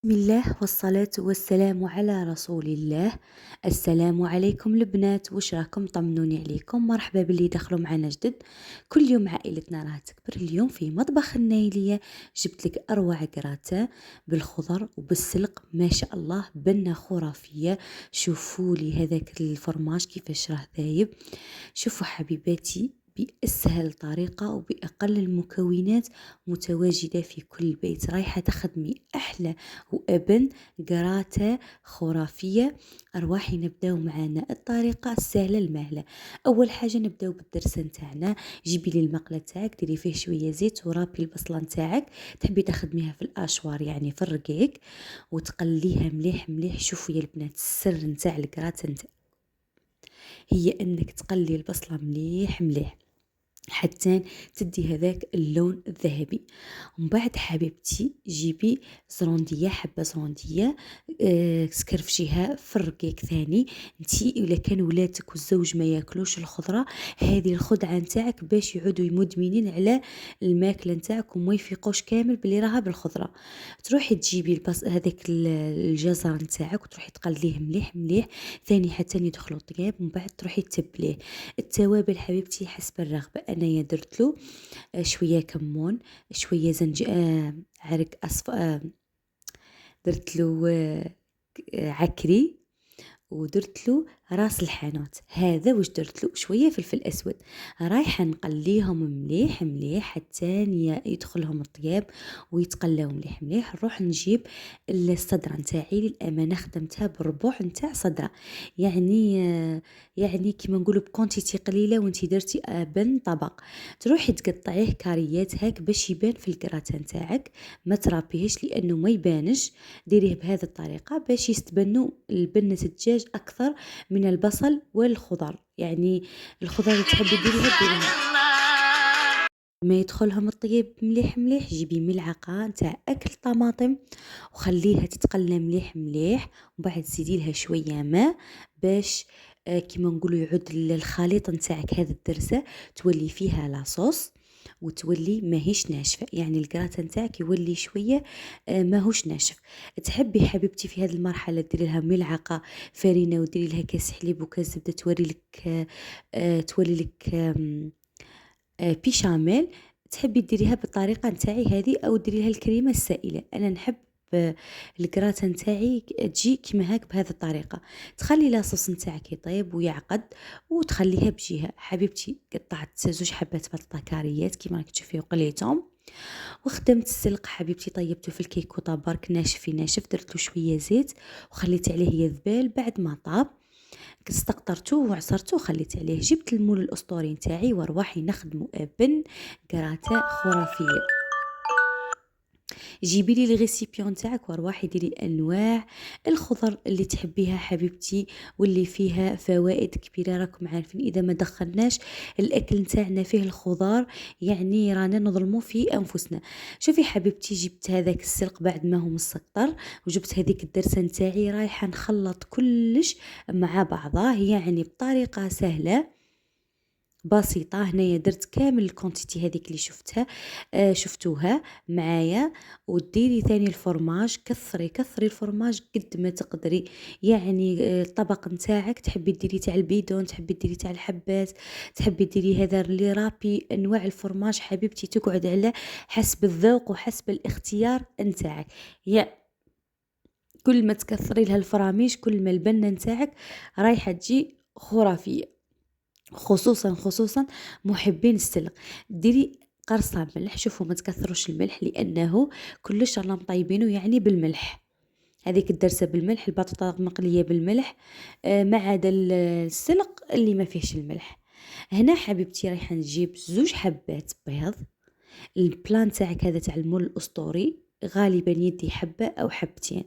بسم الله والصلاة والسلام على رسول الله. السلام عليكم البنات، واش راكم؟ طمنوني عليكم، مرحبا باللي دخلوا معنا جدد. كل يوم عائلتنا راها تكبر. اليوم في مطبخ النايلية جبت لك اروع كراتة بالخضر وبالسلق، ما شاء الله بنة خرافية. شوفوا لي هذاك الفرماج كيفاش راه ذايب. شوفوا حبيباتي، بأسهل طريقة وبأقل المكونات متواجدة في كل بيت، رايحة تخدمي أحلى وأبن قراتة خرافية. أرواحي نبداو معنا الطريقة السهلة المهلة. أول حاجة نبداو بالدرسة نتاعنا. جيبي لي المقلة تاعك، ديري فيه شوية زيت ورابي البصلة نتاعك، تحبي تخدميها في الأشوار يعني في الرقيق، وتقليها مليح مليح. شوفوا يا البنات، السر نتاع القراتة هي انك تقلي البصلة مليح مليح حتى تدي هذاك اللون الذهبي. ومن بعد حبيبتي جيبي زروندية، حبة زروندية، سكرفشيها في الرقيق ثاني. انتي الا كان ولادك والزوج ما ياكلوش الخضرة، هذه الخدعة نتاعك باش يعودوا مدمنين على الماكلة نتاعك وما يفيقوش كامل بلي راها بالخضرة. تروحي تجيبي هذاك الجزر نتاعك وتروحي تقليه مليح مليح ثاني حتى يدخلوا الطياب. من بعد تروحي تبليه. التوابل حبيبتي حسب الرغبة. انايا درت له شوية كمون، شوية عرق اصفر، درت له عكري، ودرت له راس الحانوت. هذا واش درت له شويه فلفل اسود. رايحه نقليهم مليح مليح حتى يدخلهم الطياب ويتقلاو مليح مليح. نروح نجيب الصدره نتاعي، للامانه خدمتها بربع نتاع صدره، يعني يعني كيما نقولوا بكونتيتي قليله، وانتي درتي بن طبق. تروحي تقطعيه كاريات هاك باش يبان في الكراتة نتاعك، ما ترابيهش لانه ما يبانش. ديريه بهذه الطريقه باش يستبنوا البنة الدجاج اكثر من البصل والخضر. يعني الخضر اللي تحبي ديريها ديريها. ما يدخلهم الطيب مليح مليح، جيبي ملعقه نتاع اكل طماطم وخليها تتقلى مليح مليح، وبعد زيدي لها شويه ماء باش كيما نقولوا يعود الخليط نتاعك هذا الدرسه، تولي فيها لاصوص وتولي ماهيش ناشفه، يعني الكراتة نتاعك يولي شويه ماهوش ناشف. تحبي حبيبتي في هذه المرحله ديري لها ملعقه فرينه وديري لها كاس حليب وكاس زبده، تولي لك بيشاميل. تحبي ديريها بالطريقه نتاعي هذه او ديري لها الكريمه السائله. انا نحب الكراته نتاعي تجي كيما هاك بهذه الطريقه. تخلي لاصوص نتاعك يطيب ويعقد وتخليها بجهه. حبيبتي قطعت زوج حبات بطاطا كاريات كيما راك تشوفي وقليتهم. وخدمت السلق حبيبتي، طيبته في الكيكوطه برك ناشف في ناشف، درت له شويه زيت وخليت عليه يذبال. بعد ما طاب استقطرته وعصرته وخليت عليه. جبت المول الاسطوري نتاعي وارواحي نخدمو ابن كراته خرافيه. جيبي لي الريسيبيون تاعك وارواحي ديري انواع الخضر اللي تحبيها حبيبتي واللي فيها فوائد كبيره. راكم عارفين اذا ما دخلناش الاكل نتاعنا فيه الخضار يعني رانا نظلموا في انفسنا. شوفي حبيبتي، جبت هذاك السلق بعد ما هو مسكر، وجبت هذيك الدرسه نتاعي، رايحه نخلط كلش مع بعضه يعني بطريقه سهله بسيطة. هنايا درت كامل الكونتيتي هذيك اللي شفتوها معايا. وديري ثاني الفرماج، كثري كثري الفرماج قد ما تقدري. يعني الطبق نتاعك تحبي ديري تاع البيدون، تحبي ديري تاع الحبات، تحبي ديري هذا اللي رابي. انواع الفرماج حبيبتي تقعد على حسب الذوق وحسب الاختيار نتاعك. يا كل ما تكثري لها الفراميش كل ما البنة نتاعك رايحة تجي خرافية. خصوصا محبين السلق. ديري قرصة ملح، شوفوا ما تكثروش الملح لانه كلش رانا مطيبينه يعني بالملح. هذيك الدرسه بالملح، البطاطا مقليه بالملح، ما عدا السلق اللي ما فيهش الملح. هنا حبيبتي رايحه نجيب زوج حبات بيض. البلان تاعك هذا تاع المول الاسطوري غالبا يدي حبه او حبتين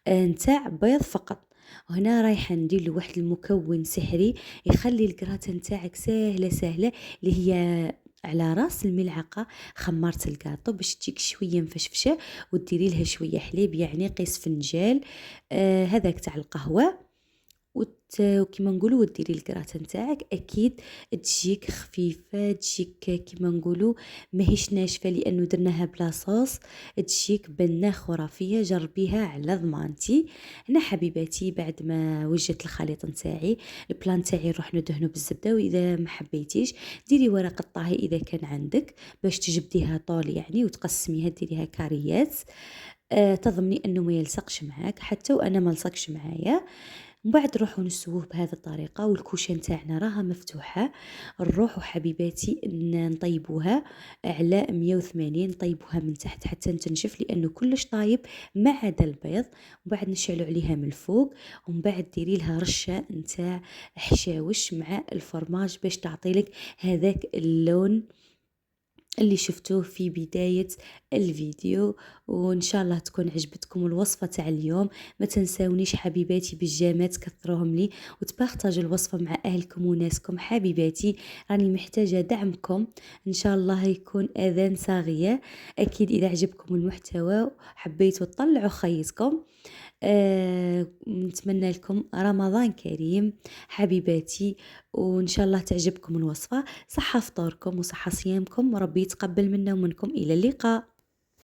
نتاع بيض فقط. وهنا رايحه ندير له واحد المكون سحري يخلي الكراتة نتاعك سهله سهله، اللي هي على راس الملعقه خمرت الكاطو باش تجيك شويه مفشفشه، وديري لها شويه حليب يعني قيس فنجال هذاك تاع القهوه، كيما نقولوا وديري الكراته نتاعك أكيد تجيك خفيفة، تجيك كيما نقولوا ماهيش ناشفة لأنه درناها بلا صوص، تجيك بنة خرافية. جربيها على ضمانتي. هنا حبيباتي بعد ما وجدت الخليط نتاعي، البلان نتاعي نروح ندهنه بالزبدة، وإذا ما حبيتيش ديري ورق الطهي إذا كان عندك باش تجبديها طول يعني وتقسميها ديريها كاريات. تضمني أنه ما يلصقش معاك، حتى وأنا ما لصقش معايا. من بعد نروحو نسووه بهذه الطريقة، والكوشة نتاعنا راها مفتوحة. نروحو حبيباتي نطيبوها على 180، نطيبوها من تحت حتى تنشف لأنه كلش طايب ما عدا البيض. ومن بعد نشعلو عليها من الفوق، ومن بعد ديري لها رشة نتاع حشاوش مع الفرماج باش تعطيلك هذاك اللون اللي شفتوه في بداية الفيديو. وإن شاء الله تكون عجبتكم الوصفة تاع اليوم. ما تنساونيش حبيباتي بالجامات كثروهم لي، وتبارطاجوا الوصفة مع أهلكم وناسكم. حبيباتي راني محتاجة دعمكم، إن شاء الله يكون أذان صاغية. أكيد إذا عجبكم المحتوى حبيتوا تطلعوا خيطكم. نتمنى لكم رمضان كريم حبيباتي، وإن شاء الله تعجبكم الوصفة. صحة فطوركم وصحة صيامكم، وربي يتقبل منا ومنكم. إلى اللقاء.